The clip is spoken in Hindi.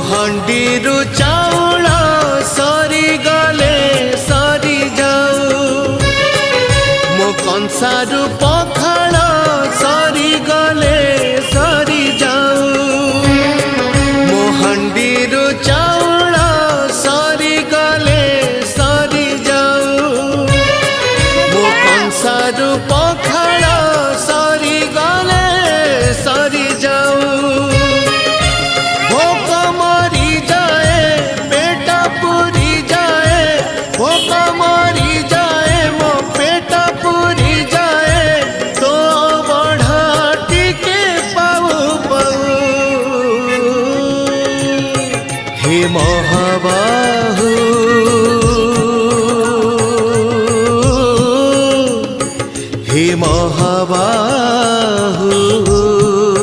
हांडीरु चाउल सरी गले सरी जाऊ मो कंसारु पखाल सरी गले सरी जाऊ मो हांडीरु चाउल सरी गले सरी जाऊ मो कंसारु पखाल सरी गले सरी जाऊ हे महाबा